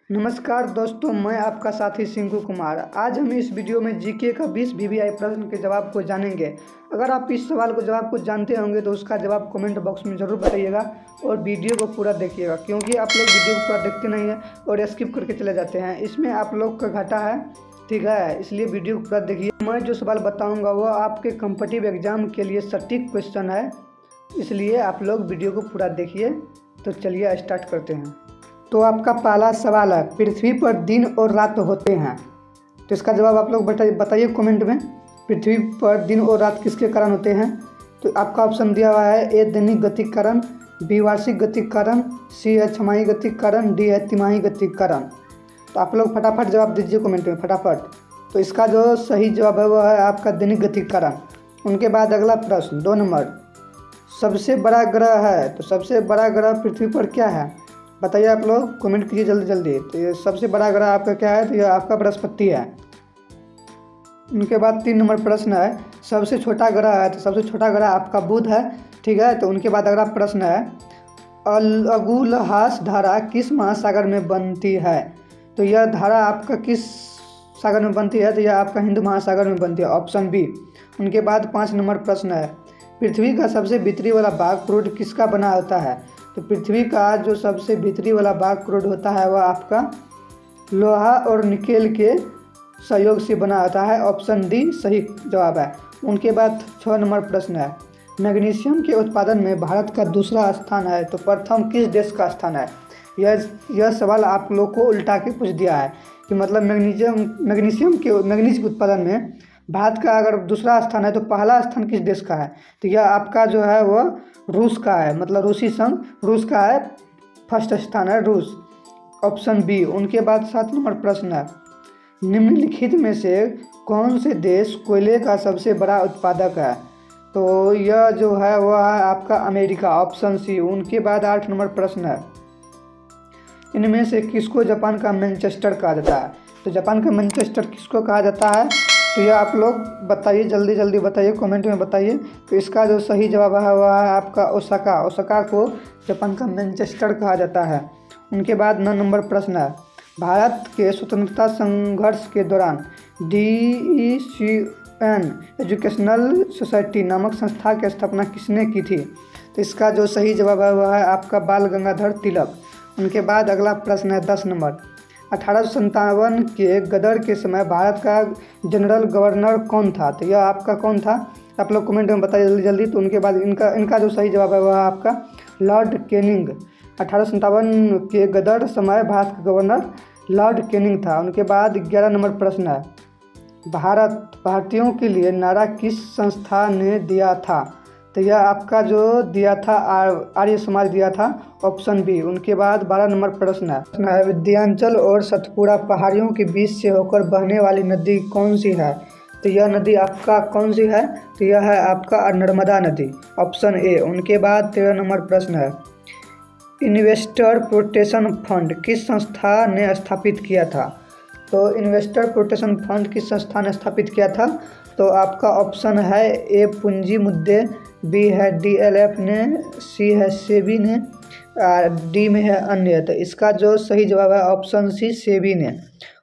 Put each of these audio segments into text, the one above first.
नमस्कार दोस्तों, मैं आपका साथी सिंकू कुमार। आज हम इस वीडियो में जीके का 20 वीवीआई प्रश्न के जवाब को जानेंगे। अगर आप इस सवाल को जवाब को जानते होंगे तो उसका जवाब कमेंट बॉक्स में ज़रूर बताइएगा और वीडियो को पूरा देखिएगा, क्योंकि आप लोग वीडियो को पूरा देखते नहीं हैं और स्किप करके चले जाते हैं। इसमें आप लोग का घाटा है, ठीक है, इसलिए वीडियो को पूरा देखिए। मैं जो सवाल बताऊँगा वो आपके कॉम्पिटिटिव एग्जाम के लिए सटीक क्वेश्चन है, इसलिए आप लोग वीडियो को पूरा देखिए। तो चलिए स्टार्ट करते हैं। तो आपका पहला सवाल है, पृथ्वी पर दिन और रात होते हैं, तो इसका जवाब आप लोग बताइए कमेंट में। पृथ्वी पर दिन और रात किसके कारण होते हैं? तो आपका ऑप्शन दिया हुआ है, ए दैनिक गतिक कारण, बी वार्षिक गतिक कारण, सी है छमाही गतिक कारण, डी है तिमाही गतिक कारण। तो आप लोग फटाफट जवाब दीजिए कमेंट में फटाफट। तो इसका जो सही जवाब है वो है आपका दैनिक गतिक कारण। उनके बाद अगला प्रश्न 2 नंबर, सबसे बड़ा ग्रह है, तो सबसे बड़ा ग्रह पृथ्वी पर क्या है? बताइए आप लोग कमेंट कीजिए जल्दी जल्दी। तो ये सबसे बड़ा ग्रह आपका क्या है? तो ये आपका बृहस्पति है। उनके बाद 3 नंबर प्रश्न है, सबसे छोटा ग्रह है, तो सबसे छोटा ग्रह आपका बुध है, ठीक है। तो उनके बाद अगला प्रश्न है, अगुलहास धारा किस महासागर में बनती है? तो यह धारा आपका किस सागर में बनती है? तो यह आपका हिंद महासागर में बनती है, ऑप्शन बी। उनके बाद 5 नंबर प्रश्न है, पृथ्वी का सबसे भीतरी वाला भाग क्रूड किसका बना होता है? तो पृथ्वी का जो सबसे भीतरी वाला भाग क्रूड होता है वह आपका लोहा और निकेल के सहयोग से बना होता है, ऑप्शन डी सही जवाब है। उनके बाद 6 नंबर प्रश्न है, मैग्नीशियम के उत्पादन में भारत का दूसरा स्थान है, तो प्रथम किस देश का स्थान है? यह सवाल आप लोग को उल्टा के पूछ दिया है कि मतलब मैग्नीशियम के उत्पादन में भारत का अगर दूसरा स्थान है तो पहला स्थान किस देश का है? तो यह आपका जो है वो रूस का है, मतलब रूसी संघ रूस का है, फर्स्ट स्थान है रूस, ऑप्शन बी। उनके बाद 7 नंबर प्रश्न है, निम्नलिखित में से कौन से देश कोयले का सबसे बड़ा उत्पादक है? तो यह जो है वह है आपका अमेरिका, ऑप्शन सी। उनके बाद 8 नंबर प्रश्न है, इनमें से किसको जापान का मैनचेस्टर कहा जाता है? तो जापान का मैनचेस्टर किसको कहा जाता है? तो यह आप लोग बताइए, जल्दी जल्दी बताइए कमेंट में बताइए। तो इसका जो सही जवाब है वह है आपका ओसाका। ओसाका को जापान का मैनचेस्टर कहा जाता है। उनके बाद 9 नंबर प्रश्न है, भारत के स्वतंत्रता संघर्ष के दौरान DECN एजुकेशनल सोसाइटी नामक संस्था की स्थापना किसने की थी? तो इसका जो सही जवाब है वह है आपका बाल गंगाधर तिलक। उनके बाद अगला प्रश्न है 10 नंबर, 1857 के गदर के समय भारत का जनरल गवर्नर कौन था? तो यह आपका कौन था? आप लोग कमेंट में बताइए जल्दी जल्दी। तो उनके बाद इनका जो सही जवाब है वह आपका लॉर्ड कैनिंग। 1857 के गदर समय भारत का गवर्नर लॉर्ड कैनिंग था। उनके बाद 11 नंबर प्रश्न है, भारतीयों के लिए नारा किस संस्था ने दिया था? तो यह आपका जो दिया था आर्य समाज दिया था, ऑप्शन बी। उनके बाद 12 नंबर प्रश्न है, विंध्याचल और सतपुड़ा पहाड़ियों के बीच से होकर बहने वाली नदी कौन सी है? तो यह नदी आपका कौन सी है? तो यह है आपका नर्मदा नदी, ऑप्शन ए। उनके बाद 13 नंबर प्रश्न है, इन्वेस्टर प्रोटेक्शन फंड किस संस्था ने स्थापित किया था? तो इन्वेस्टर प्रोटेक्शन फंड किस संस्था ने स्थापित किया था? तो आपका ऑप्शन है ए पूंजी मुद्दे, बी है DLF ने, सी है सेबी ने, डी में है अन्य। तो इसका जो सही जवाब है ऑप्शन सी सेबी ने।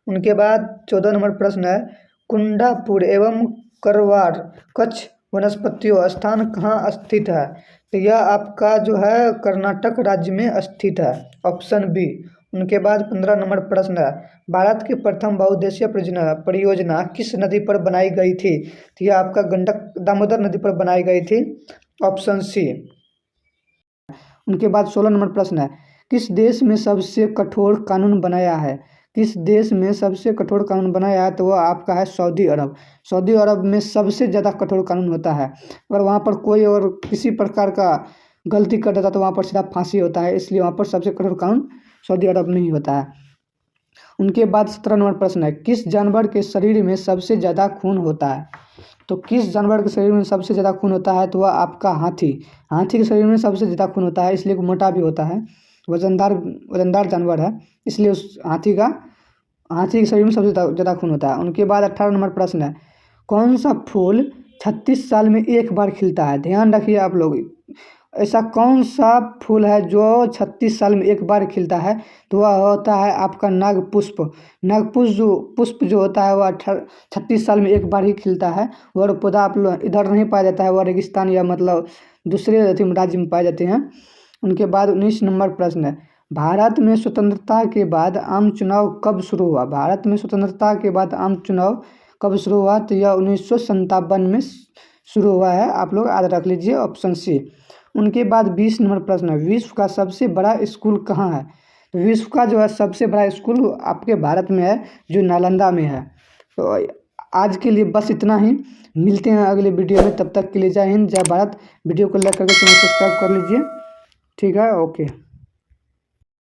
उनके बाद 14 नंबर प्रश्न है, कुंडापुर एवं करवार कच्छ वनस्पतियों स्थान कहाँ स्थित है? तो यह आपका जो है कर्नाटक राज्य में स्थित है, ऑप्शन बी। उनके बाद 15 नंबर प्रश्न है, भारत की प्रथम बहुउद्देशीय परियोजना किस नदी पर बनाई गई थी? तो यह आपका गंडक दामोदर नदी पर बनाई गई थी, ऑप्शन सी। उनके बाद 16 नंबर प्रश्न है, किस देश में सबसे कठोर कानून बनाया है? किस देश में सबसे कठोर कानून बनाया है? तो वह आपका है सऊदी अरब। सऊदी अरब में सबसे ज़्यादा कठोर कानून होता है। अगर वहाँ पर कोई और किसी प्रकार का गलती कर देता तो वहाँ पर सीधा फांसी होता है, इसलिए वहाँ पर सबसे कठोर कानून सऊदी अरब में ही होता है। उनके बाद 17 नंबर प्रश्न है, किस जानवर के शरीर में सबसे ज़्यादा खून होता है? तो किस जानवर के शरीर में सबसे ज़्यादा खून होता है? तो वह आपका हाथी। हाथी के शरीर में सबसे ज़्यादा खून होता है, इसलिए मोटा भी होता है, वजनदार जानवर है, इसलिए उस हाथी के शरीर में सबसे ज़्यादा खून होता है। उनके बाद 18 नंबर प्रश्न है, कौन सा फूल 36 साल में एक बार खिलता है? ध्यान रखिए आप लोग, ऐसा कौन सा फूल है जो 36 साल में एक बार खिलता है? तो वह होता है आपका नागपुष्प। नागपुष्प जो होता है वह 36 साल में एक बार ही खिलता है। वह पौधा आप लोग इधर नहीं पाया जाता है, वह रेगिस्तान या मतलब दूसरे राज्य में पाए जाते हैं। उनके बाद 19 नंबर प्रश्न है, भारत में स्वतंत्रता के बाद आम चुनाव कब शुरू हुआ? भारत में स्वतंत्रता के बाद आम चुनाव कब शुरू हुआ? तो यह 1957 में शुरू हुआ है। आप लोग याद रख लीजिए, ऑप्शन सी। उनके बाद 20 नंबर प्रश्न है, विश्व का सबसे बड़ा स्कूल कहाँ है? तो विश्व का जो है सबसे बड़ा स्कूल आपके भारत में है, जो नालंदा में है। तो आज के लिए बस इतना ही, मिलते हैं अगले वीडियो में। तब तक के लिए जय हिंद, जय भारत। वीडियो को लाइक करके चैनल सब्सक्राइब कर लीजिए। ठीक है, ओके।